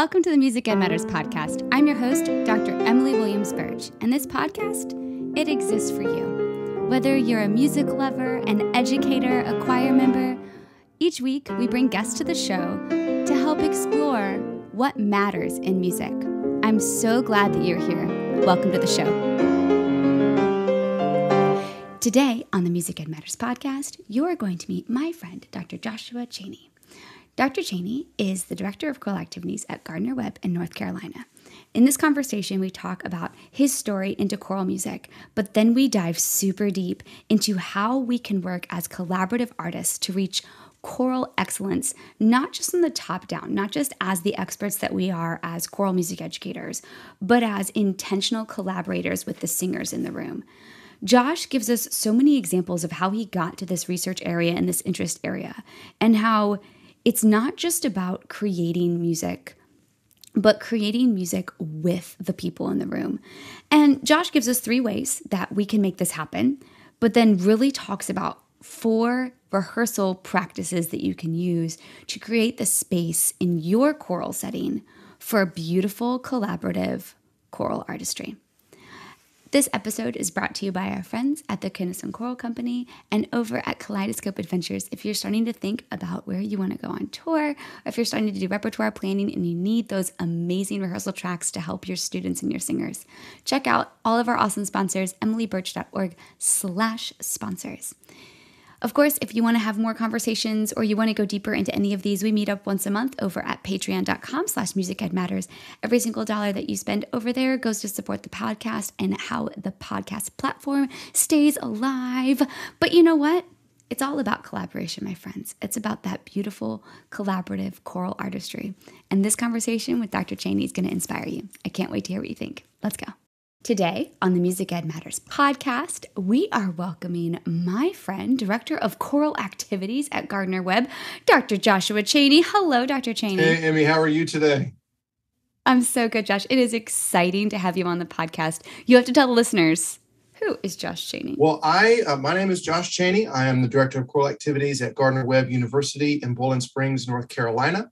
Welcome to the Music Ed Matters podcast. I'm your host, Dr. Emily Williams-Burge, and this podcast, it exists for you. Whether you're a music lover, an educator, a choir member, each week we bring guests to the show to help explore what matters in music. I'm so glad that you're here. Welcome to the show. Today on the Music Ed Matters podcast, you're going to meet my friend, Dr. Joshua Cheney. Dr. Cheney is the Director of Choral Activities at Gardner-Webb in North Carolina. In this conversation, we talk about his story into choral music, but then we dive super deep into how we can work as collaborative artists to reach choral excellence, not just from the top down, not just as the experts that we are as choral music educators, but as intentional collaborators with the singers in the room. Josh gives us so many examples of how he got to this research area and this interest area, and how it's not just about creating music, but creating music with the people in the room. And Josh gives us 3 ways that we can make this happen, but then really talks about 4 rehearsal practices that you can use to create the space in your choral setting for a beautiful, collaborative choral artistry. This episode is brought to you by our friends at the Kennison Choral Company and over at Kaleidoscope Adventures. If you're starting to think about where you want to go on tour, or if you're starting to do repertoire planning and you need those amazing rehearsal tracks to help your students and your singers, check out all of our awesome sponsors, emilybirch.org/sponsors. Of course, if you want to have more conversations or you want to go deeper into any of these, we meet up once a month over at patreon.com/musicedmatters. Every single dollar that you spend over there goes to support the podcast and how the podcast platform stays alive. But you know what? It's all about collaboration, my friends. It's about that beautiful, collaborative choral artistry. And this conversation with Dr. Cheney is going to inspire you. I can't wait to hear what you think. Let's go. Today on the Music Ed Matters podcast, we are welcoming my friend, Director of Choral Activities at Gardner-Webb, Dr. Joshua Cheney. Hello, Dr. Cheney. Hey, Emmy, how are you today? I'm so good, Josh. It is exciting to have you on the podcast. You have to tell the listeners, who is Josh Cheney? Well, my name is Josh Cheney. I am the Director of Choral Activities at Gardner-Webb University in Bowling Springs, North Carolina.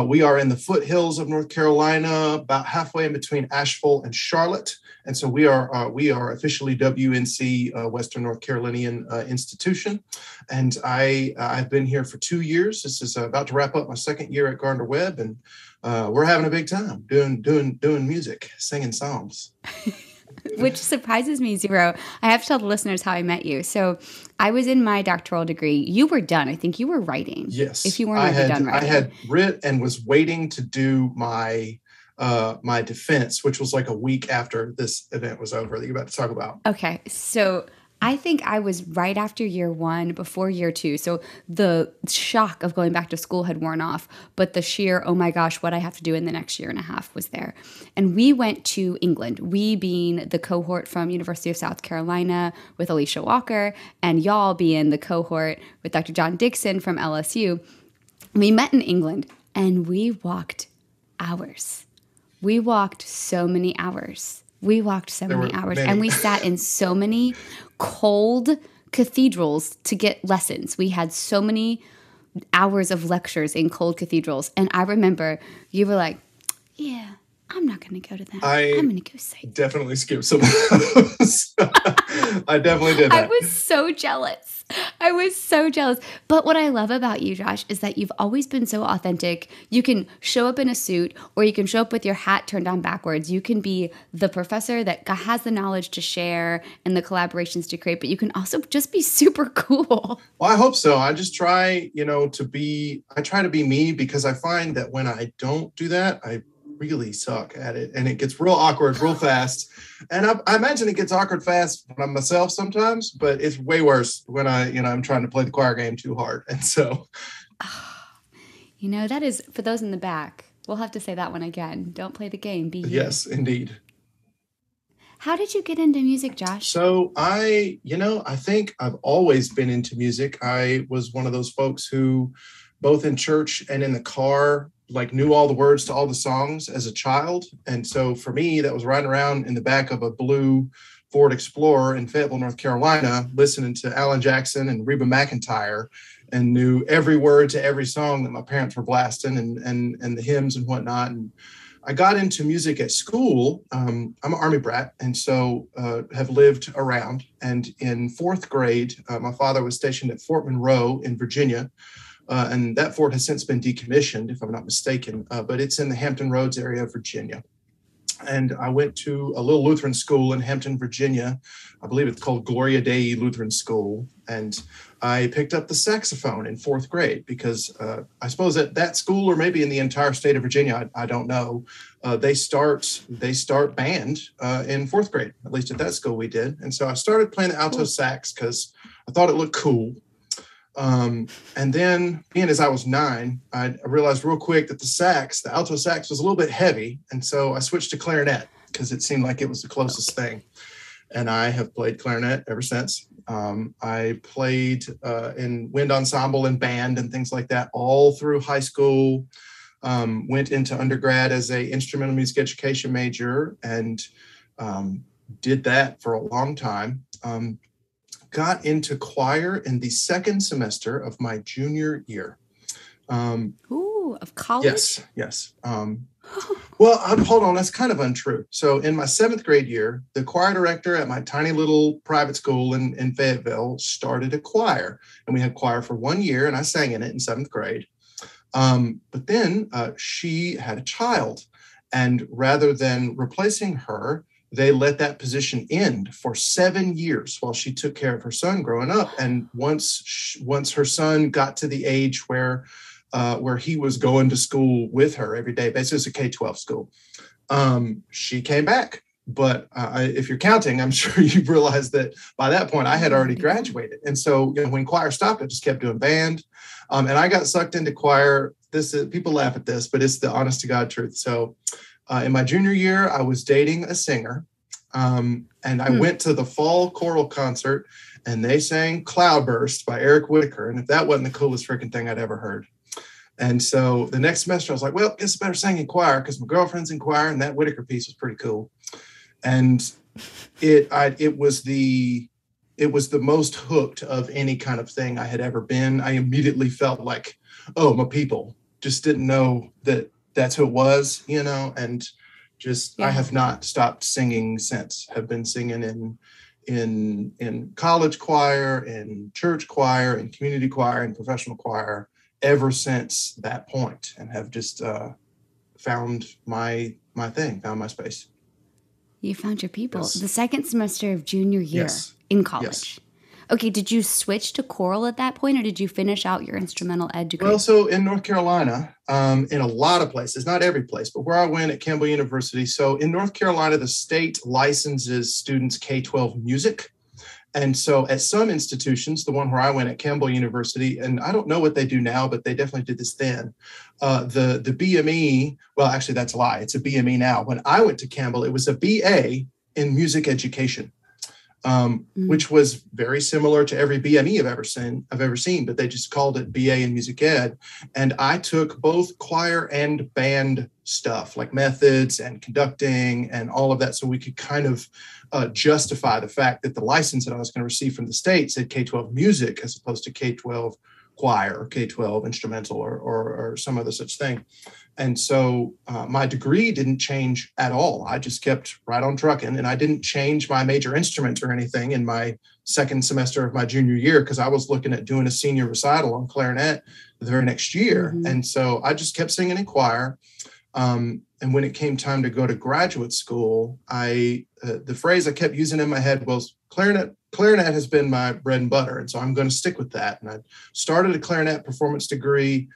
We are in the foothills of North Carolina, about halfway in between Asheville and Charlotte. And so we are officially WNC, Western North Carolinian institution. And I've been here for 2 years. This is about to wrap up my 2nd year at Gardner-Webb, and we're having a big time doing music, singing songs. Which surprises me zero. I have to tell the listeners how I met you. So I was in my doctoral degree. You were done. I think you were writing. Yes. If you weren't done writing. I had writ and was waiting to do my my defense, which was like a week after this event was over that you're about to talk about. Okay. So I think I was right after year 1, before year 2. So the shock of going back to school had worn off, but the sheer, oh my gosh, what I have to do in the next year and a half was there. And we went to England, we being the cohort from University of South Carolina with Alicia Walker, and y'all being the cohort with Dr. John Dixon from LSU. We met in England and we walked hours. We walked so many hours. And we sat in so many cold cathedrals to get lessons. We had so many hours of lectures in cold cathedrals. And I remember you were like, yeah, I'm not going to go to that. I'm going to go say. Definitely skipped some of those. I definitely did that. I was so jealous. But what I love about you, Josh, is that you've always been so authentic. You can show up in a suit, or you can show up with your hat turned on backwards. You can be the professor that has the knowledge to share and the collaborations to create, but you can also just be super cool. Well, I hope so. I just try, to be me, because I find that when I don't do that, I really suck at it, and it gets real awkward real fast. And I imagine it gets awkward fast when I'm myself sometimes, but it's way worse when I'm trying to play the choir game too hard. And so, that is, for those in the back, we'll have to say that one again. Don't play the game, be you. Yes, indeed. How did you get into music, Josh? So I think I've always been into music. I was one of those folks who, both in church and in the car, knew all the words to all the songs as a child. And so for me, that was riding around in the back of a blue Ford Explorer in Fayetteville, North Carolina, listening to Alan Jackson and Reba McEntire, and knew every word to every song that my parents were blasting, and the hymns and whatnot. And I got into music at school. I'm an Army brat, and so have lived around. And in fourth grade, my father was stationed at Fort Monroe in Virginia. And that fort has since been decommissioned, if I'm not mistaken, but it's in the Hampton Roads area of Virginia. And I went to a little Lutheran school in Hampton, Virginia. I believe it's called Gloria Dei Lutheran School. And I picked up the saxophone in fourth grade because I suppose at that school, or maybe in the entire state of Virginia, I don't know, they start band in fourth grade. At least at that school we did. And so I started playing the alto sax because I thought it looked cool. And then, being as I was 9, I realized real quick that the alto sax was a little bit heavy. And so I switched to clarinet because it seemed like it was the closest thing. And I have played clarinet ever since. I played in wind ensemble and band and things like that all through high school. Went into undergrad as a instrumental music education major and did that for a long time. Got into choir in the second semester of my junior year. Of college? Yes. Well, hold on, that's kind of untrue. So in my 7th grade year, the choir director at my tiny little private school in Fayetteville started a choir. And we had choir for 1 year, and I sang in it in 7th grade. But then she had a child. And rather than replacing her, they let that position end for 7 years while she took care of her son growing up. And once her son got to the age where he was going to school with her every day, basically it's a K-12 school, she came back. But if you're counting, I'm sure you've realized that by that point I had already graduated. And so when choir stopped, I just kept doing band. And I got sucked into choir. People laugh at this, but it's the honest to God truth. So in my junior year, I was dating a singer, and I went to the fall choral concert, and they sang Cloudburst by Eric Whitacre. And if that wasn't the coolest freaking thing I'd ever heard. And so the next semester, I was like, well, guess I better sing in choir because my girlfriend's in choir, and that Whitacre piece was pretty cool. And it was the most hooked of any kind of thing I had ever been. I immediately felt like, oh, my people. Just didn't know that that's who it was, and just, I have not stopped singing since. Have been singing in college choir, in church choir, in community choir, and professional choir ever since that point, and have just found my thing, found my space. You found your people. Yes. The second semester of junior year in college. Yes. Okay, did you switch to choral at that point, or did you finish out your instrumental ed degree? Well, so in North Carolina, in a lot of places, not every place, but where I went at Campbell University. So in North Carolina, the state licenses students K-12 music. And so at some institutions, the one where I went at Campbell University, and I don't know what they do now, but they definitely did this then, the BME, well, actually, that's a lie. It's a BME now. When I went to Campbell, it was a BA in music education. Which was very similar to every BME I've ever seen, but they just called it BA in Music Ed. And I took both choir and band stuff, like methods and conducting and all of that, so we could kind of justify the fact that the license that I was going to receive from the state said K-12 music as opposed to K-12 choir or K-12 instrumental or some other such thing. And so my degree didn't change at all. I just kept right on trucking, and I didn't change my major instrument or anything in my second semester of my junior year because I was looking at doing a senior recital on clarinet the very next year. Mm-hmm. And so I just kept singing in choir. And when it came time to go to graduate school, the phrase I kept using in my head was clarinet has been my bread and butter. And so I'm going to stick with that. And I started a clarinet performance degree,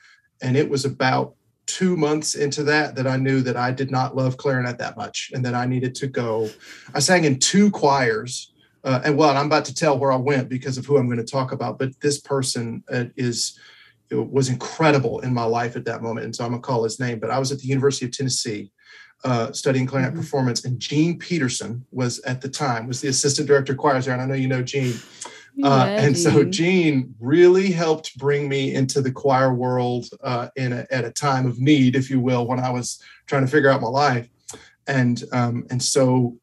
and it was about 2 months into that I knew that I did not love clarinet that much and that I needed to go. I sang in 2 choirs. And I'm about to tell where I went because of who I'm going to talk about. But this person was incredible in my life at that moment. And so I'm going to call his name. But I was at the University of Tennessee studying clarinet performance. And Gene Peterson was the assistant director of choirs there. And I know you know Gene. And so Gene really helped bring me into the choir world at a time of need, if you will, when I was trying to figure out my life. And so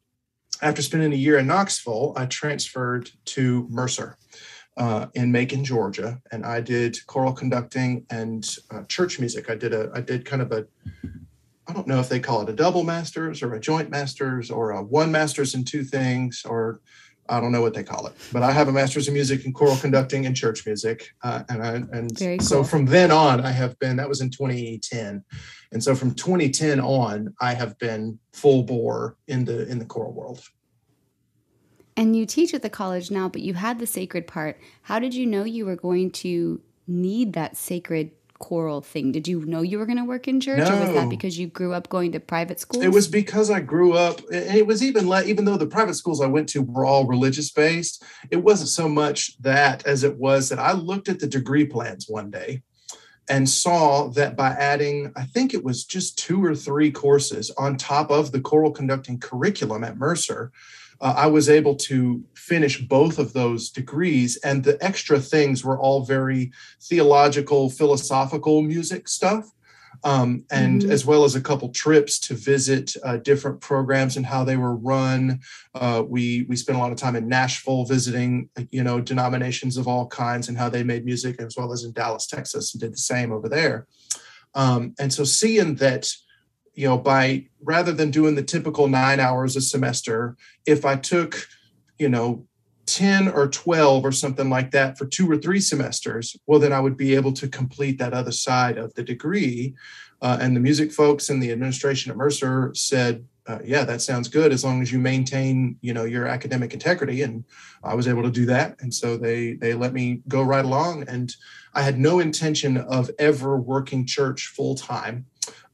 after spending a year in Knoxville, I transferred to Mercer in Macon, Georgia, and I did choral conducting and church music. I did kind of I don't know if they call it a double master's or a joint master's or a one master's in two things, or I don't know what they call it, but I have a master's in music and choral conducting and church music. Very cool. So from then on, that was in 2010. And so from 2010 on, I have been full bore in the choral world. And you teach at the college now, but you had the sacred part. How did you know you were going to need that sacred choral thing? Did you know you were going to work in church? No. Or was that because you grew up going to private schools? It was because I grew up, and it was even though the private schools I went to were all religious based, it wasn't so much that as it was that I looked at the degree plans one day and saw that by adding, I think it was just 2 or 3 courses on top of the choral conducting curriculum at Mercer, I was able to finish both of those degrees, and the extra things were all very theological, philosophical music stuff, as well as a couple trips to visit different programs and how they were run. We spent a lot of time in Nashville visiting, denominations of all kinds and how they made music, as well as in Dallas, Texas, and did the same over there. And so seeing that, by rather than doing the typical 9 hours a semester, if I took, 10 or 12 or something like that for 2 or 3 semesters, well, then I would be able to complete that other side of the degree. And the music folks and the administration at Mercer said, yeah, that sounds good as long as you maintain, your academic integrity. And I was able to do that. And so they let me go right along. And I had no intention of ever working church full time.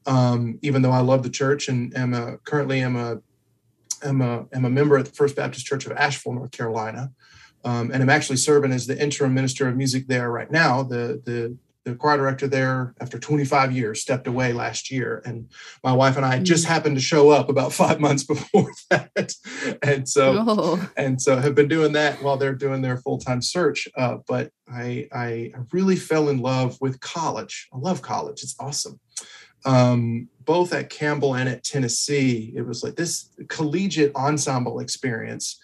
Even though I love the church and currently am a member at the First Baptist Church of Asheville, North Carolina, and I'm actually serving as the interim minister of music there right now. The choir director there, after 25 years, stepped away last year, and my wife and I just happened to show up about 5 months before that, and so have been doing that while they're doing their full-time search. But I really fell in love with college. I love college; it's awesome. Both at Campbell and at Tennessee, it was like this collegiate ensemble experience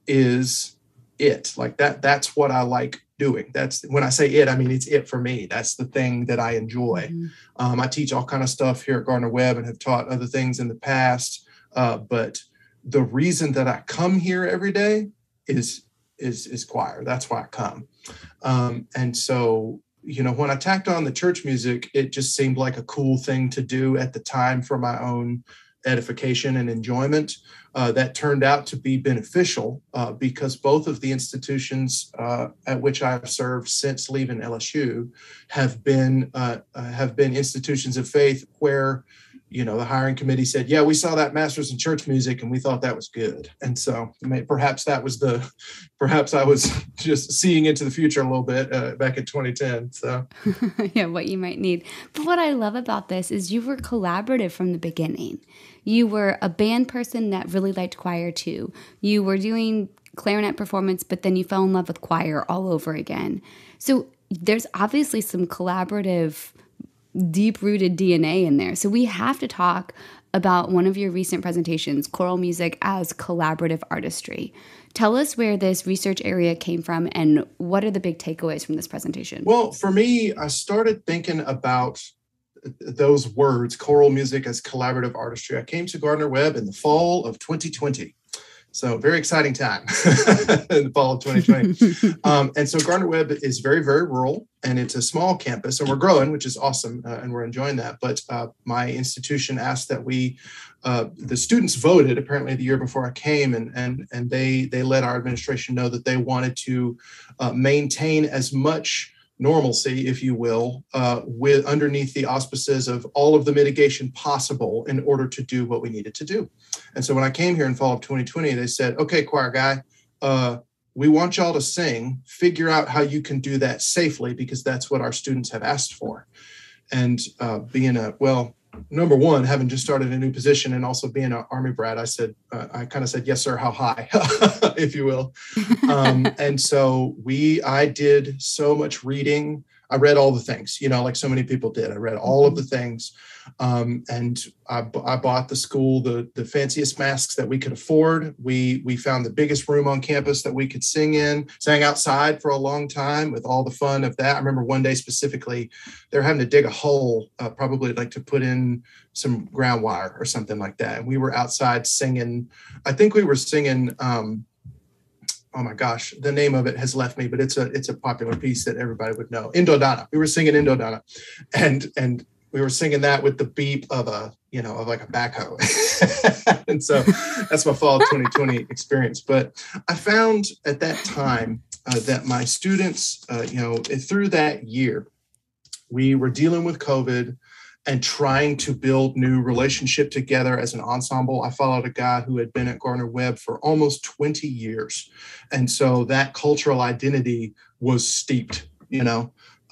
is it. Like that's what I like doing. That's when I say it, I mean, it's it for me. That's the thing that I enjoy. I teach all kind of stuff here at Gardner Webb and have taught other things in the past. But the reason that I come here every day is choir. That's why I come. And so, when I tacked on the church music, it just seemed like a cool thing to do at the time for my own edification and enjoyment. That turned out to be beneficial because both of the institutions at which I've served since leaving LSU have been institutions of faith where, the hiring committee said, yeah, we saw that master's in church music and we thought that was good. And so perhaps I was just seeing into the future a little bit back in 2010. So yeah, what you might need. But what I love about this is you were collaborative from the beginning. You were a band person that really liked choir too. You were doing clarinet performance, but then you fell in love with choir all over again. So there's obviously some collaborative, deep-rooted DNA in there. So we have to talk about one of your recent presentations, choral music as collaborative artistry. Tell us where this research area came from and what are the big takeaways from this presentation? Well, for me, I started thinking about those words, choral music as collaborative artistry. I came to Gardner Webb in the fall of 2020. So very exciting time in the fall of 2020. And so Gardner Webb is very, very rural, and it's a small campus, and we're growing, which is awesome, and we're enjoying that. But my institution asked that the students voted apparently the year before I came, and they let our administration know that they wanted to maintain as much normalcy, if you will, with underneath the auspices of all of the mitigation possible in order to do what we needed to do. And so when I came here in fall of 2020, they said, okay, choir guy, we want y'all to sing, figure out how you can do that safely, because that's what our students have asked for. And number one, having just started a new position and also being an Army brat, I kind of said, yes, sir, how high, if you will. And so I did so much reading. I read all the things, like so many people did. I read all of the things. And I bought the school the fanciest masks that we could afford. We found the biggest room on campus that we could sing in, sang outside for a long time with all the fun of that. I remember one day specifically, they're having to dig a hole, probably like to put in some ground wire or something like that. And we were outside singing. I think we were singing, oh my gosh, the name of it has left me, but it's a popular piece that everybody would know. Indodana. We were singing Indodana, and we were singing that with the beep of like a backhoe. And so that's my fall 2020 experience. But I found at that time that my students, through that year, we were dealing with COVID and trying to build new relationship together as an ensemble. I followed a guy who had been at Gardner Webb for almost 20 years. And so that cultural identity was steeped,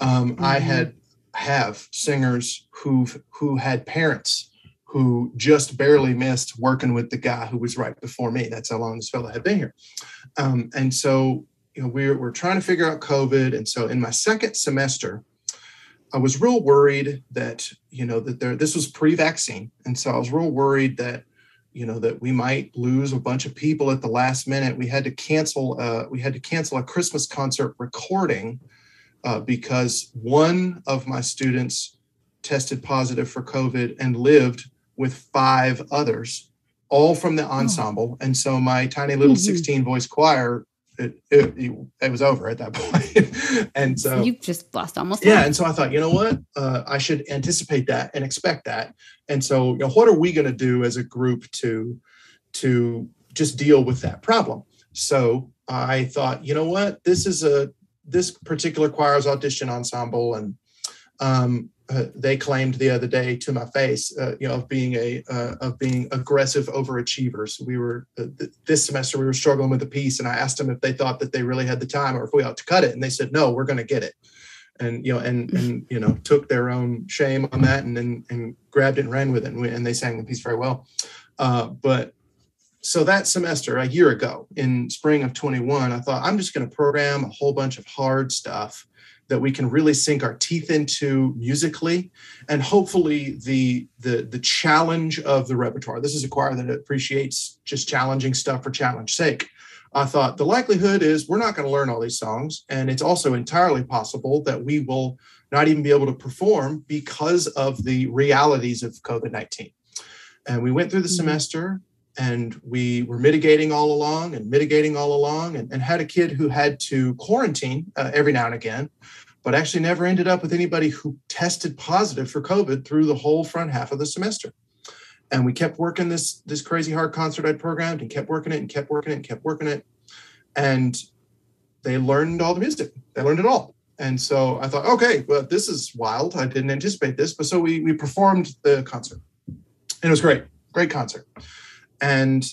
I have singers who had parents who just barely missed working with the guy who was right before me. That's how long this fellow had been here. And so, we're trying to figure out COVID. And so in my second semester, I was real worried that, this was pre-vaccine. And so I was real worried that, that we might lose a bunch of people at the last minute. We had to cancel a Christmas concert recording because one of my students tested positive for COVID and lived with 5 others, all from the ensemble. And so my tiny little 16 voice choir, it was over at that point. And so you just lost almost. Yeah. And so I thought, you know what, I should anticipate that and expect that. And so, what are we going to do as a group to just deal with that problem? So I thought, you know what, this particular choir's audition ensemble, and they claimed the other day to my face, of being aggressive overachievers. We were this semester we were struggling with a piece, and I asked them if they thought that they really had the time or if we ought to cut it, and they said no, we're going to get it, and took their own shame on that, and grabbed it and ran with it, and they sang the piece very well. But so that semester, a year ago, in spring of 21, I thought I'm just going to program a whole bunch of hard stuff that we can really sink our teeth into musically, and hopefully the challenge of the repertoire. This is a choir that appreciates just challenging stuff for challenge sake. I thought the likelihood is we're not going to learn all these songs, and it's also entirely possible that we will not even be able to perform because of the realities of COVID-19. And we went through the semester, and we were mitigating all along, and had a kid who had to quarantine every now and again, but actually never ended up with anybody who tested positive for COVID through the whole front half of the semester. And we kept working this crazy hard concert I'd programmed, and kept working it. And they learned all the music. They learned it all. And so I thought, okay, well, this is wild. I didn't anticipate this. But so we performed the concert. And it was great concert. And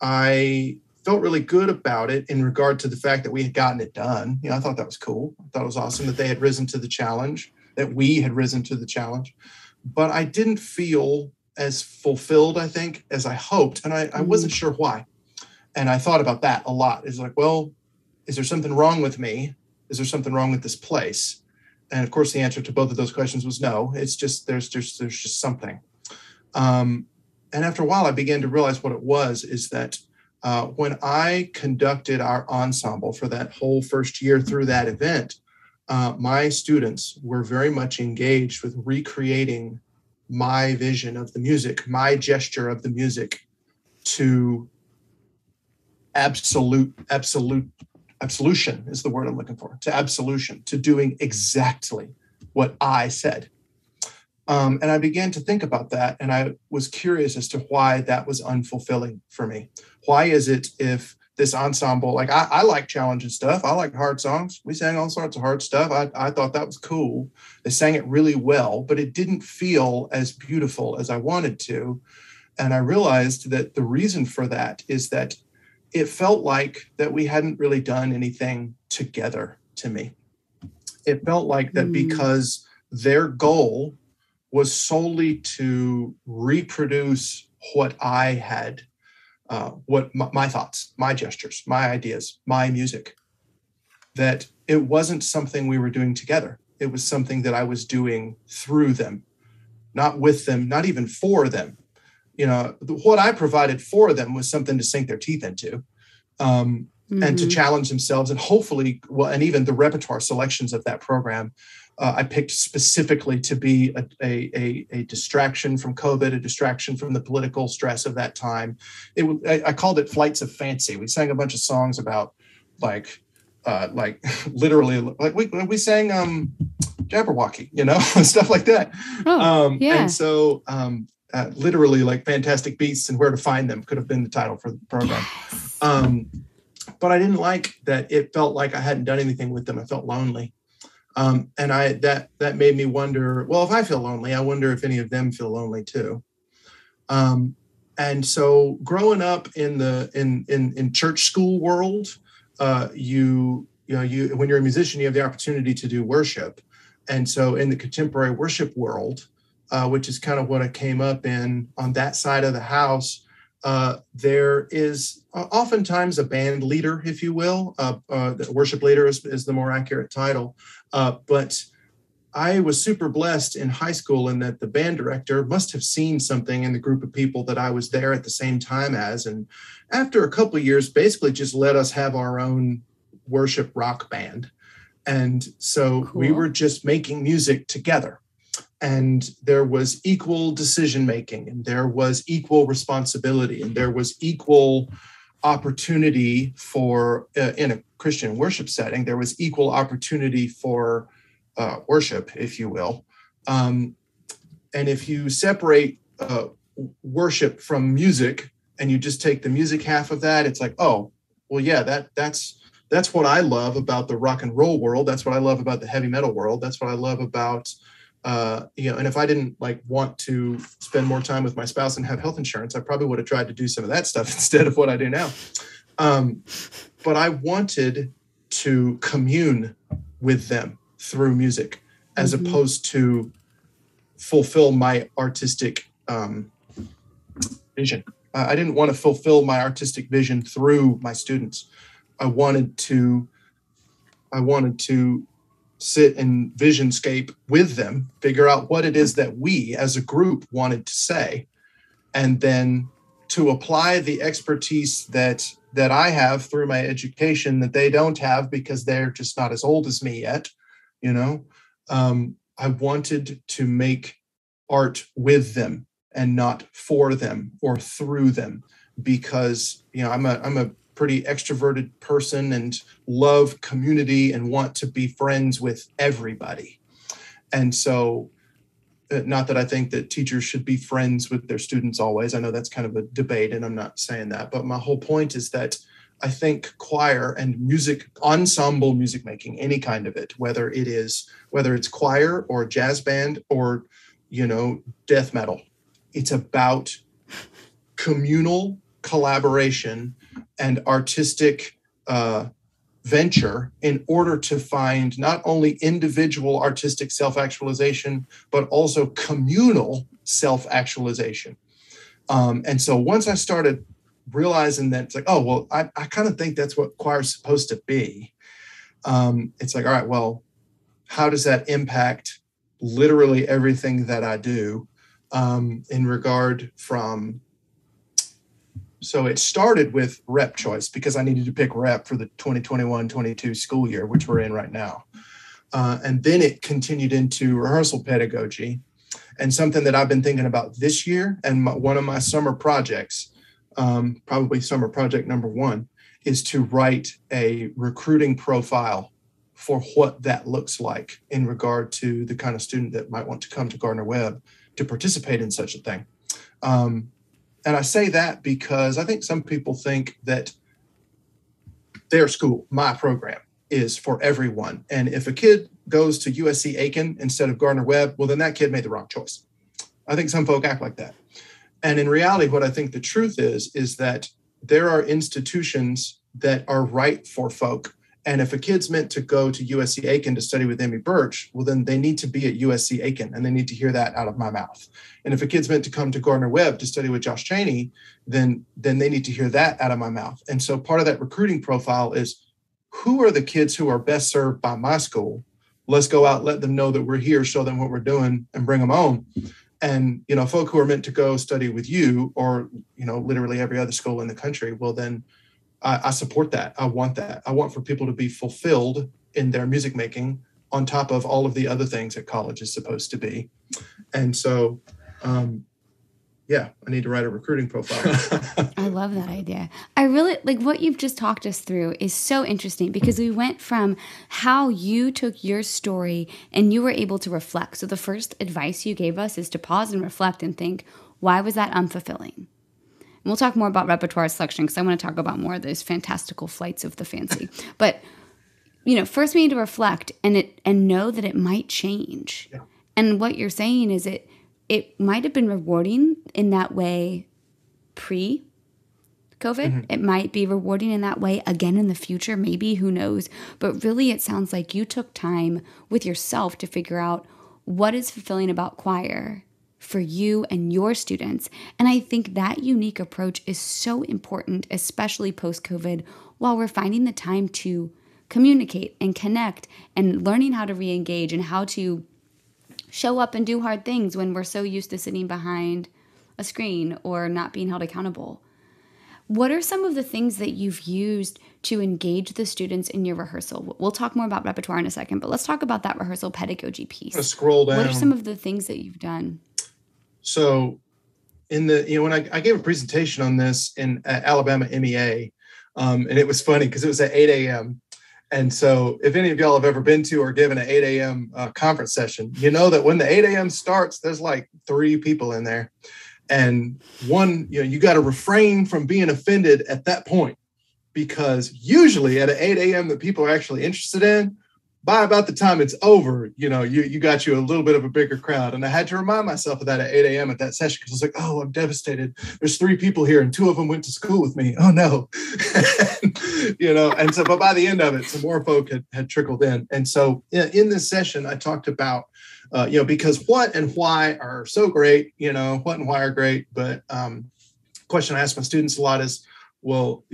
I felt really good about it in regard to the fact that we had gotten it done. I thought that was cool. I thought it was awesome that they had risen to the challenge, that we had risen to the challenge. But I didn't feel as fulfilled, I think, as I hoped. And I wasn't sure why. And I thought about that a lot. It's like, well, is there something wrong with me? Is there something wrong with this place? And of course, the answer to both of those questions was no. It's just, there's just something. And after a while, I began to realize what it was, is that when I conducted our ensemble for that whole first year through that event, my students were very much engaged with recreating my vision of the music, my gesture of the music, to absolution is the word I'm looking for, to absolution, to doing exactly what I said. And I began to think about that, and I was curious as to why that was unfulfilling for me. Why is it, if this ensemble, like I like challenging stuff, I like hard songs. We sang all sorts of hard stuff. I thought that was cool. They sang it really well, but it didn't feel as beautiful as I wanted to. And I realized that the reason for that is that it felt like that we hadn't really done anything together to me. It felt like that because their goal was solely to reproduce what I had, what my thoughts, my gestures, my ideas, my music, that it wasn't something we were doing together. It was something that I was doing through them, not with them, not even for them. What I provided for them was something to sink their teeth into, and to challenge themselves, and hopefully, and even the repertoire selections of that program, I picked specifically to be a distraction from COVID, a distraction from the political stress of that time. I called it Flights of Fancy. We sang a bunch of songs about literally, like we sang Jabberwocky, stuff like that. And so literally, like Fantastic Beasts and Where to Find Them could have been the title for the program. But I didn't like that. It felt like I hadn't done anything with them. I felt lonely. And that made me wonder, well, if I feel lonely, I wonder if any of them feel lonely too. And so growing up in church school world, when you're a musician, you have the opportunity to do worship. And so in the contemporary worship world, which is kind of what I came up in on that side of the house, there is oftentimes a band leader, if you will. The worship leader is the more accurate title. But I was super blessed in high school in that the band director must have seen something in the group of people that I was there at the same time as. And after a couple of years, basically just let us have our own worship rock band. And so we were just making music together. And there was equal decision making, and there was equal responsibility, and there was equal opportunity for, in a Christian worship setting, there was equal opportunity for worship, if you will. And if you separate worship from music and you just take the music half of that, it's like, oh, well, yeah, that's what I love about the rock and roll world. That's what I love about the heavy metal world. That's what I love about, and if I didn't want to spend more time with my spouse and have health insurance, I probably would have tried to do some of that stuff instead of what I do now. But I wanted to commune with them through music, as opposed to fulfill my artistic vision. I didn't want to fulfill my artistic vision through my students. I wanted to sit in visionscape with them, figure out what it is that we as a group wanted to say, and then to apply the expertise that I have through my education that they don't have because they're just not as old as me yet. I wanted to make art with them and not for them or through them, because I'm a pretty extroverted person and love community and want to be friends with everybody. And so, not that I think that teachers should be friends with their students always. I know that's kind of a debate, and I'm not saying that, but my whole point is that I think choir and music, ensemble music making, any kind of it, whether it's choir or jazz band or, death metal, it's about communal collaboration and artistic venture in order to find not only individual artistic self-actualization, but also communal self-actualization. And so once I started realizing that, it's like, oh, well, I kind of think that's what choir is supposed to be. It's like, all right, well, how does that impact literally everything that I do in regard from... So it started with rep choice because I needed to pick rep for the 2021-22 school year, which we're in right now. And then it continued into rehearsal pedagogy, and something that I've been thinking about this year. And one of my summer projects, probably summer project number one, is to write a recruiting profile for what that looks like in regard to the kind of student that might want to come to Gardner-Webb to participate in such a thing. And I say that because I think some people think that their school, my program, is for everyone. And if a kid goes to USC Aiken instead of Gardner-Webb, well, then that kid made the wrong choice. I think some folk act like that. And in reality, what I think the truth is that there are institutions that are right for folk. And if a kid's meant to go to USC Aiken to study with Amy Birch, well, then they need to be at USC Aiken, and they need to hear that out of my mouth. And if a kid's meant to come to Gardner-Webb to study with Josh Cheney, then they need to hear that out of my mouth. And so part of that recruiting profile is, who are the kids who are best served by my school? let's go out, let them know that we're here, show them what we're doing, and bring them on. And, folk who are meant to go study with you, or, literally every other school in the country, well, then I support that. I want that. I want for people to be fulfilled in their music making on top of all of the other things that college is supposed to be. And so, I need to write a recruiting profile. I love that idea. I really like what you've just talked us through is so interesting, because we went from how you took your story and you were able to reflect. So the first advice you gave us is to pause and reflect and think, why was that unfulfilling? And we'll talk more about repertoire selection, because I want to talk about more of those fantastical flights of the fancy. But, first we need to reflect and know that it might change. Yeah. And what you're saying is it might have been rewarding in that way pre-COVID. Mm-hmm. It might be rewarding in that way again in the future, maybe, who knows. But really, it sounds like you took time with yourself to figure out what is fulfilling about choir for you and your students. And I think that unique approach is so important, especially post-COVID, while we're finding the time to communicate and connect and learning how to re-engage and how to show up and do hard things when we're so used to sitting behind a screen or not being held accountable. What are some of the things that you've used to engage the students in your rehearsal? We'll talk more about repertoire in a second, but let's talk about that rehearsal pedagogy piece. Let's scroll down. What are some of the things that you've done? So when I gave a presentation on this in Alabama MEA, and it was funny because it was at 8 a.m. And so if any of y'all have ever been to or given an 8 a.m. Conference session, you know that when the 8 a.m. starts, there's like 3 people in there. And one, you got to refrain from being offended at that point, because usually at an 8 a.m. that people are actually interested in, by about the time it's over, you got you a little bit of a bigger crowd. And I had to remind myself of that at 8 a.m. at that session, because I was like, oh, I'm devastated. There's 3 people here and 2 of them went to school with me. Oh, no. And so, but by the end of it, some more folk had trickled in. And so in this session, I talked about, because what and why are so great, what and why are great. But question I ask my students a lot is, well,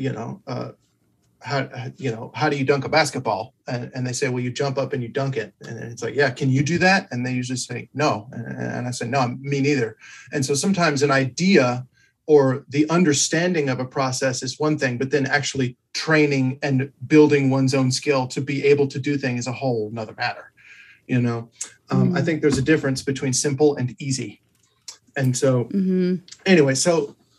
how do you dunk a basketball? And they say, well, you jump up and you dunk it. And it's like, yeah, can you do that? And they usually say, no. And I say, no, me neither. And so sometimes an idea or the understanding of a process is one thing, but then actually training and building one's own skill to be able to do things is a whole nother matter. I think there's a difference between simple and easy. And so anyway,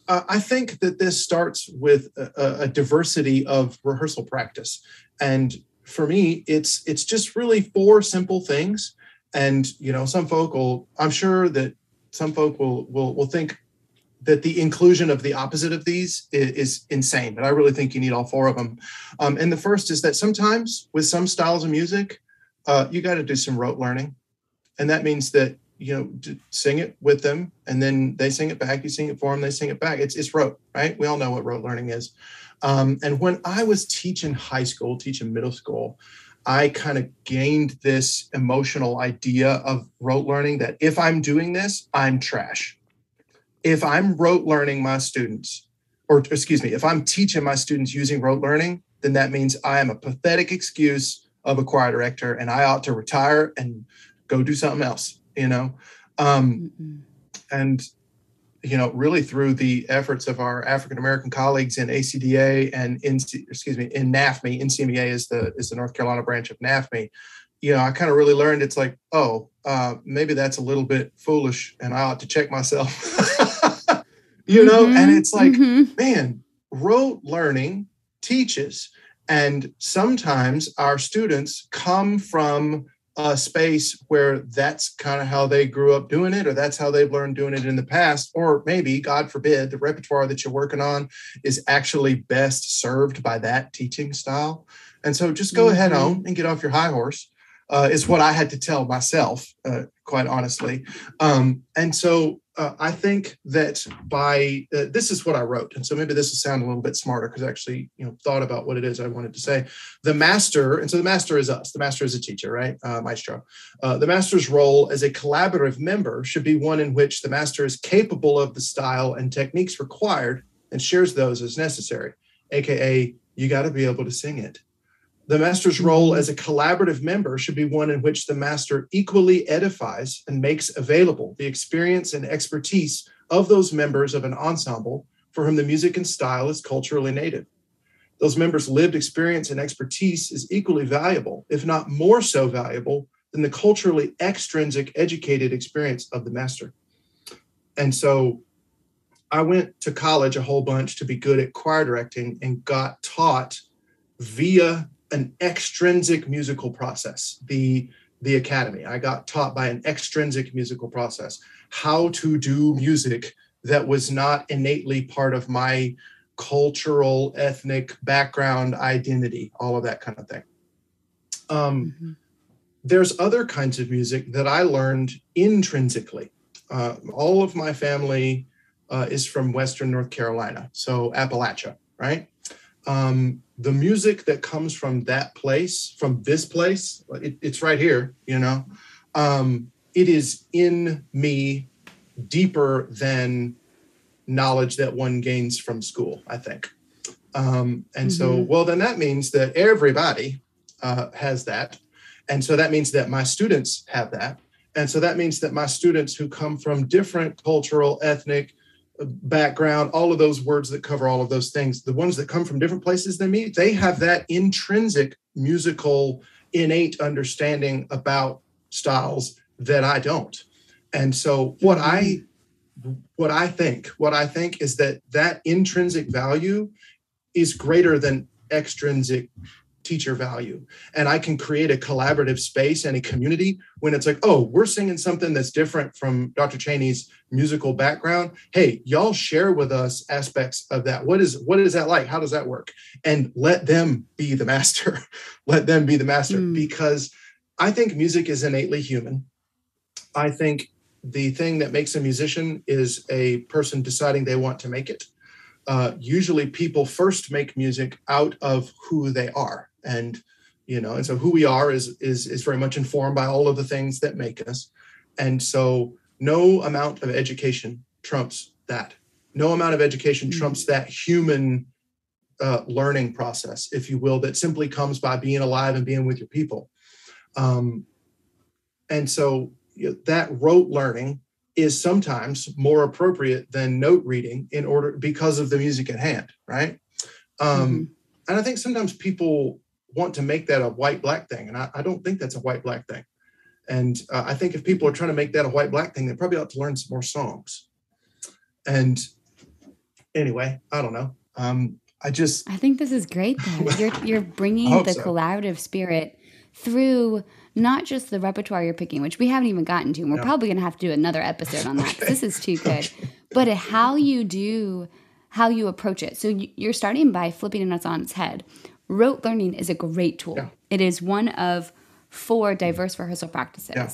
I think that this starts with a diversity of rehearsal practice. And for me, it's just really 4 simple things. And, I'm sure that some folk will think that the inclusion of the opposite of these is insane, but I really think you need all 4 of them. And the first is that sometimes with some styles of music, you got to do some rote learning. And that means that, sing it with them, and then they sing it back, you sing it for them, they sing it back. It's rote, right? We all know what rote learning is. And when I was teaching middle school, I kind of gained this emotional idea of rote learning, that if I'm doing this, I'm trash. If I'm rote learning my students, if I'm teaching my students using rote learning, then that means I am a pathetic excuse of a choir director, and I ought to retire and go do something else, and, really through the efforts of our African-American colleagues in ACDA and in NAFME. NCMEA is the North Carolina branch of NAFME. I kind of really learned it's like, maybe that's a little bit foolish and I ought to check myself, and it's like, man, rote learning teaches. And sometimes our students come from a space where that's kind of how they grew up doing it, or that's how they've learned doing it in the past. Or maybe, God forbid, the repertoire that you're working on is actually best served by that teaching style. And so just go ahead on and get off your high horse, is what I had to tell myself, quite honestly. And so I think that this is what I wrote. And so maybe this will sound a little bit smarter because I actually, thought about what it is I wanted to say. The master, and so the master is us. The master is a teacher, right? Maestro. The master's role as a collaborative member should be one in which the master is capable of the style and techniques required and shares those as necessary. AKA, you got to be able to sing it. The master's role as a collaborative member should be one in which the master equally edifies and makes available the experience and expertise of those members of an ensemble for whom the music and style is culturally native. Those members' lived experience and expertise is equally valuable, if not more so valuable, than the culturally extrinsic educated experience of the master. And so I went to college a whole bunch to be good at choir directing and got taught via an extrinsic musical process, the academy. I got taught by an extrinsic musical process how to do music that was not innately part of my cultural, ethnic background, identity, all of that kind of thing. There's other kinds of music that I learned intrinsically. All of my family is from Western North Carolina, so Appalachia, right? The music that comes from that place, from this place, it's right here, you know, it is in me deeper than knowledge that one gains from school, I think. So, well, then that means that everybody has that. And so that means that my students have that. And so that means that my students who come from different cultural, ethnic background, all of those words that cover all of those things, the ones that come from different places than me, they have that intrinsic musical, innate understanding about styles that I don't. And so what I think is that intrinsic value is greater than extrinsic teacher value. And I can create a collaborative space and a community when it's like, oh, we're singing something that's different from Dr. Cheney's musical background. Hey, y'all share with us aspects of that. What is that like? How does that work? And let them be the master. Let them be the master, because I think music is innately human. I think the thing that makes a musician is a person deciding they want to make it. Usually people first make music out of who they are. And, you know, and so who we are is very much informed by all of the things that make us. And so no amount of education trumps that. No amount of education trumps that human learning process, if you will, that simply comes by being alive and being with your people. And so that rote learning is sometimes more appropriate than note reading because of the music at hand, right? And I think sometimes people want to make that a white-black thing, and I don't think that's a white-black thing. And I think if people are trying to make that a white-black thing, they probably ought to learn some more songs. And anyway, I don't know. I think this is great, though. You're bringing the collaborative spirit through not just the repertoire you're picking, which we haven't even gotten to, and we're probably going to have to do another episode on that. This is too good. But how you approach it. So you're starting by flipping it on its head. Rote learning is a great tool. Yeah. It is one of 4 diverse rehearsal practices. Yeah.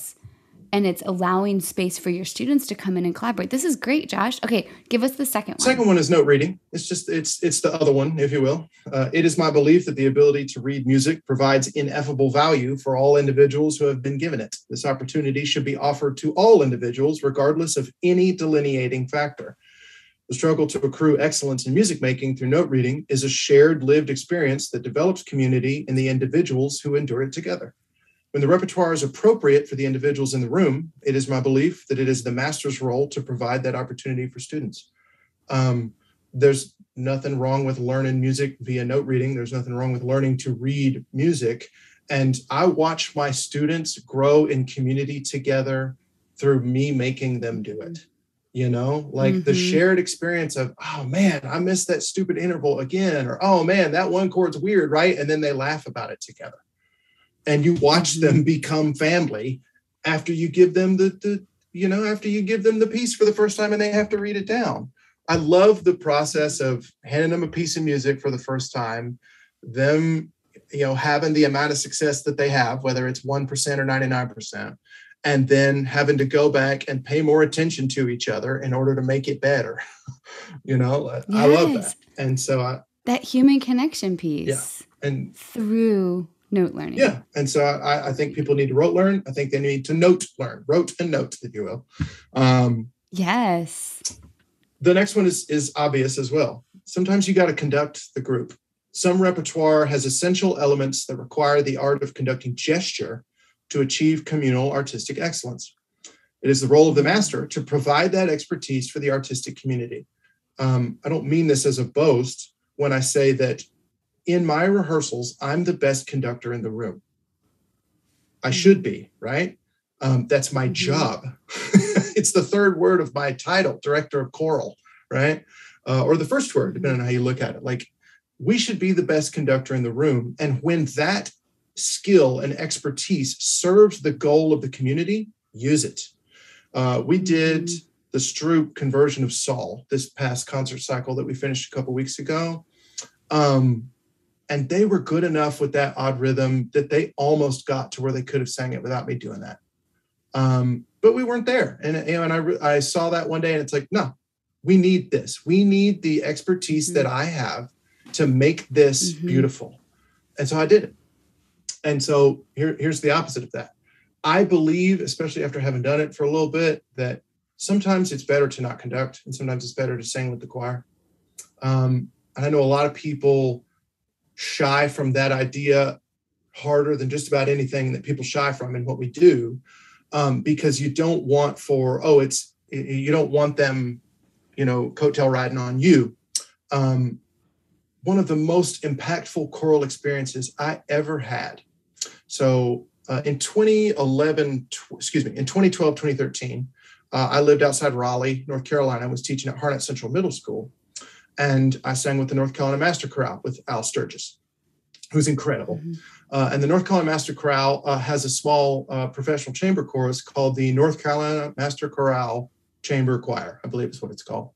And it's allowing space for your students to come in and collaborate. This is great, Josh. Okay, give us the second one. Second one is note reading. It's the other one, if you will. It is my belief that the ability to read music provides ineffable value for all individuals who have been given it. This opportunity should be offered to all individuals, regardless of any delineating factor. The struggle to accrue excellence in music making through note reading is a shared lived experience that develops community in the individuals who endure it together. When the repertoire is appropriate for the individuals in the room, it is my belief that it is the master's role to provide that opportunity for students. There's nothing wrong with learning music via note reading. There's nothing wrong with learning to read music. And I watch my students grow in community together through me making them do it. You know, like the shared experience of, oh man, I missed that stupid interval again, or oh man, that one chord's weird, right? And then they laugh about it together. And you watch them become family after you give them after you give them the piece for the first time and they have to read it down. I love the process of handing them a piece of music for the first time, them, having the amount of success that they have, whether it's 1% or 99%, and then having to go back and pay more attention to each other in order to make it better. Yes. I love that. And so that human connection piece. Yeah. And through note learning. Yeah. And so I think people need to rote learn. I think they need to note learn, rote and note, if you will. Yes. The next one is obvious as well. Sometimes you got to conduct the group. Some repertoire has essential elements that require the art of conducting gesture to achieve communal artistic excellence. It is the role of the master to provide that expertise for the artistic community. I don't mean this as a boast when I say that in my rehearsals, I'm the best conductor in the room. I should be, right? That's my job. It's the third word of my title, director of choral, right? Or the first word, depending on how you look at it. Like, we should be the best conductor in the room. And when that skill and expertise serves the goal of the community, use it. We did the Stroop conversion of Saul this past concert cycle that we finished a couple weeks ago. And they were good enough with that odd rhythm that they almost got to where they could have sang it without me doing that. But we weren't there. And I saw that one day and it's like, no, we need this. We need the expertise that I have to make this beautiful. And so I did it. And so here's the opposite of that. I believe, especially after having done it for a little bit, that sometimes it's better to not conduct and sometimes it's better to sing with the choir. And I know a lot of people shy from that idea harder than just about anything that people shy from in what we do, because you don't want you don't want them, coattail riding on you. One of the most impactful choral experiences I ever had. So in 2012, 2013, I lived outside Raleigh, North Carolina. I was teaching at Harnett Central Middle School. And I sang with the North Carolina Master Chorale with Al Sturgis, who's incredible. And the North Carolina Master Chorale has a small professional chamber chorus called the North Carolina Master Chorale Chamber Choir, I believe is what it's called.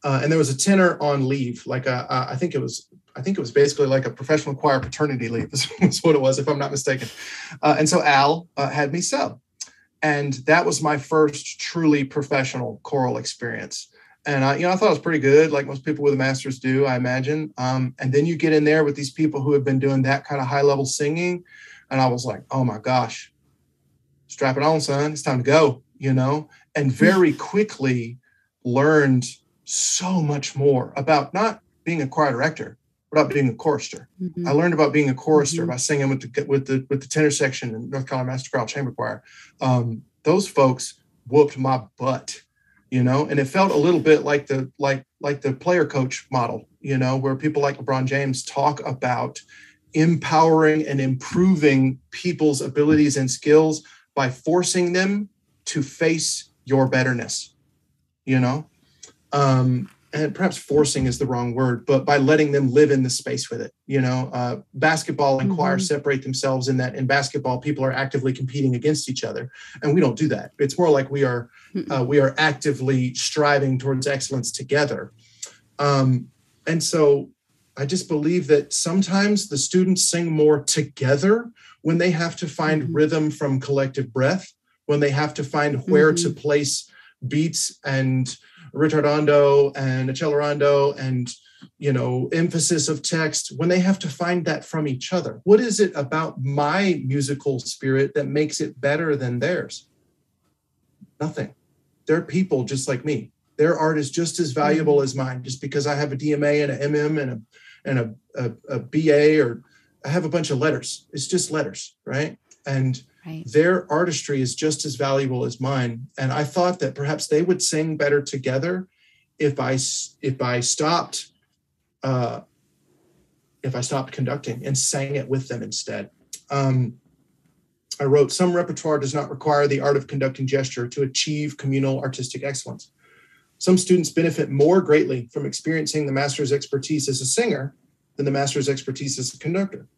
And there was a tenor on leave, like I think it was basically like a professional choir paternity leave is what it was, if I'm not mistaken. And so Al had me sub. And that was my first truly professional choral experience. And I thought it was pretty good, like most people with a master's do, I imagine. And then you get in there with these people who have been doing that kind of high level singing. And I was like, oh my gosh, strap it on, son. It's time to go, and very quickly learned so much more about not being a choir director, but about being a chorister. I learned about being a chorister by singing with the tenor section in North Carolina Master Chorale Chamber Choir. Those folks whooped my butt. And it felt a little bit like the player coach model, where people like LeBron James talk about empowering and improving people's abilities and skills by forcing them to face your betterness, and perhaps forcing is the wrong word, but by letting them live in the space with it. Basketball and choir separate themselves in that in basketball, people are actively competing against each other. And we don't do that. It's more like we are actively striving towards excellence together. And so I just believe that sometimes the students sing more together when they have to find rhythm from collective breath, when they have to find where to place beats and ritardando and accelerando and, emphasis of text, when they have to find that from each other. What is it about my musical spirit that makes it better than theirs? Nothing. They're people just like me. Their art is just as valuable as mine. Just because I have a DMA and an MM and a BA, or I have a bunch of letters. It's just letters, right? And their artistry is just as valuable as mine. And I thought that perhaps they would sing better together if I stopped conducting and sang it with them instead. I wrote, some repertoire does not require the art of conducting gesture to achieve communal artistic excellence. Some students benefit more greatly from experiencing the master's expertise as a singer than the master's expertise as a conductor.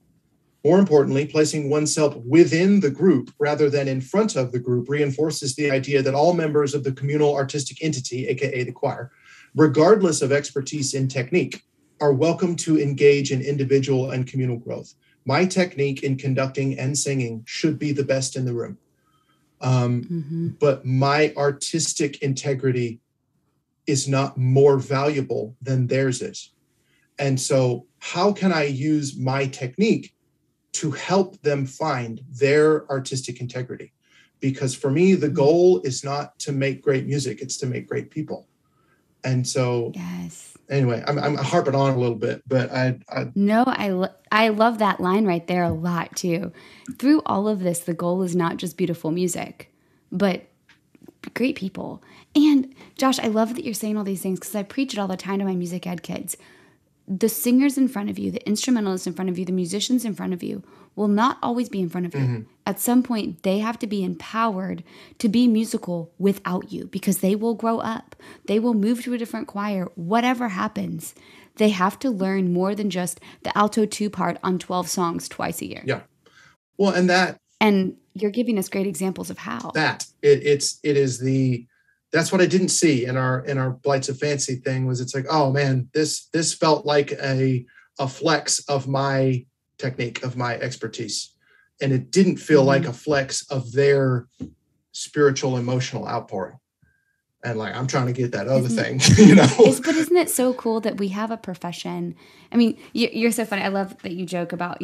More importantly, placing oneself within the group rather than in front of the group reinforces the idea that all members of the communal artistic entity, aka the choir, regardless of expertise in technique, are welcome to engage in individual and communal growth. My technique in conducting and singing should be the best in the room. But my artistic integrity is not more valuable than theirs is. And so how can I use my technique to help them find their artistic integrity? Because for me, the goal is not to make great music, it's to make great people. And so, yes. Anyway, I'm harping on a little bit, but I love that line right there a lot too. Through all of this, the goal is not just beautiful music, but great people. And Josh, I love that you're saying all these things because I preach it all the time to my music ed kids. The singers in front of you, the instrumentalists in front of you, the musicians in front of you will not always be in front of you. Mm-hmm. At some point, they have to be empowered to be musical without you because they will grow up. They will move to a different choir. Whatever happens, they have to learn more than just the alto 2 part on 12 songs twice a year. Yeah. Well, and you're giving us great examples of how. That's what I didn't see in our Blights of Fancy thing was it's like, oh man, this felt like a flex of my technique, of my expertise. And it didn't feel like a flex of their spiritual, emotional outpouring. And like, I'm trying to get that other thing, But isn't it so cool that we have a profession? I mean, you're so funny. I love that you joke about,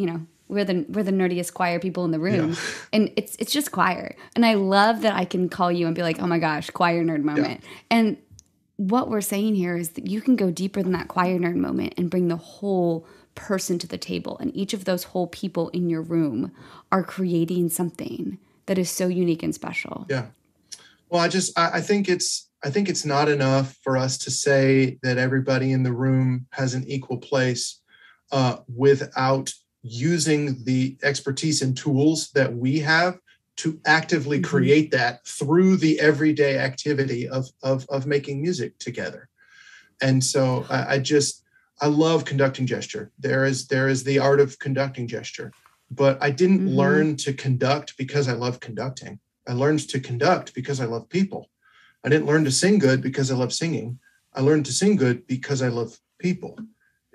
we're the nerdiest choir people in the room. Yeah. And it's just choir. And I love that I can call you and be like, oh my gosh, choir nerd moment. Yeah. And what we're saying here is that you can go deeper than that choir nerd moment and bring the whole person to the table. And each of those whole people in your room are creating something that is so unique and special. Yeah. Well, I think it's not enough for us to say that everybody in the room has an equal place without using the expertise and tools that we have to actively create that through the everyday activity of making music together. And so I love conducting gesture. There is the art of conducting gesture, but I didn't learn to conduct because I love conducting. I learned to conduct because I love people. I didn't learn to sing good because I love singing. I learned to sing good because I love people.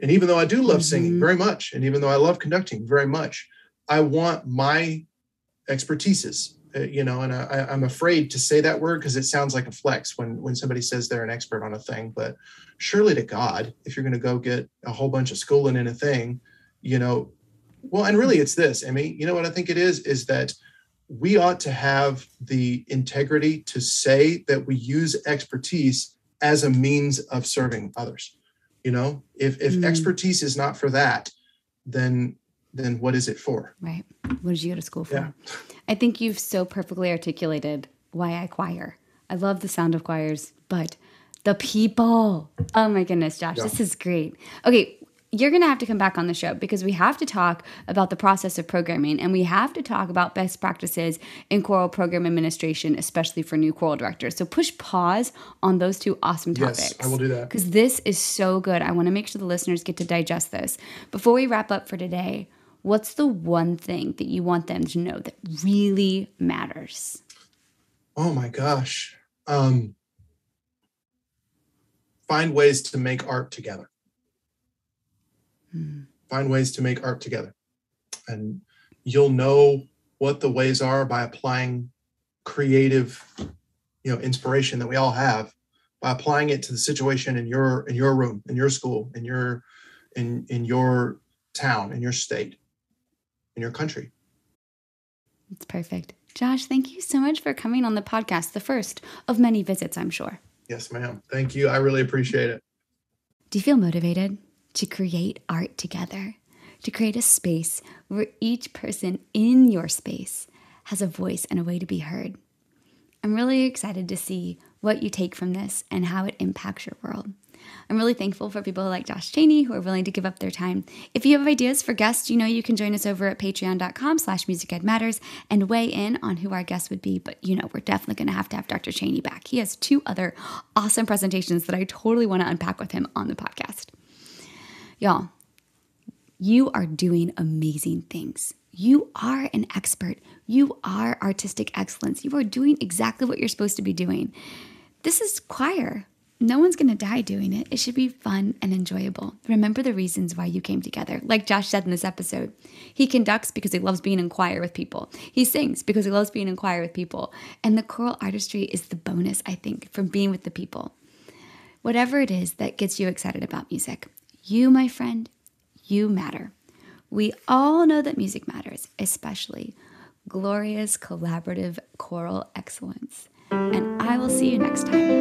And even though I do love singing very much, and even though I love conducting very much, I want my expertises, and I'm afraid to say that word because it sounds like a flex when somebody says they're an expert on a thing. But surely to God, if you're going to go get a whole bunch of schooling in a thing, well, and really it's this, Emmy, what I think it is that we ought to have the integrity to say that we use expertise as a means of serving others. If expertise is not for that, then what is it for? Right. What did you go to school for? Yeah. I think you've so perfectly articulated why I choir. I love the sound of choirs, but the people. Oh my goodness, Josh, This is great. Okay. You're going to have to come back on the show because we have to talk about the process of programming and we have to talk about best practices in choral program administration, especially for new choral directors. So push pause on those two awesome topics. Yes, I will do that. Because this is so good. I want to make sure the listeners get to digest this. Before we wrap up for today, what's the one thing that you want them to know that really matters? Oh my gosh. Find ways to make art together. Find ways to make art together. And you'll know what the ways are by applying creative, inspiration that we all have, by applying it to the situation in your room, in your school, in your town, in your state, in your country. It's perfect. Josh, thank you so much for coming on the podcast, the first of many visits, I'm sure. Yes, ma'am. Thank you. I really appreciate it. Do you feel motivated to create art together, to create a space where each person in your space has a voice and a way to be heard? I'm really excited to see what you take from this and how it impacts your world. I'm really thankful for people like Josh Cheney who are willing to give up their time. If you have ideas for guests, you can join us over at patreon.com/musicedmatters and weigh in on who our guest would be. But we're definitely going to have Dr. Cheney back. He has 2 other awesome presentations that I totally want to unpack with him on the podcast. Y'all, you are doing amazing things. You are an expert. You are artistic excellence. You are doing exactly what you're supposed to be doing. This is choir. No one's going to die doing it. It should be fun and enjoyable. Remember the reasons why you came together. Like Josh said in this episode, he conducts because he loves being in choir with people. He sings because he loves being in choir with people. And the choral artistry is the bonus, I think, from being with the people. Whatever it is that gets you excited about music, you, my friend, you matter. We all know that music matters, especially glorious collaborative choral excellence. And I will see you next time.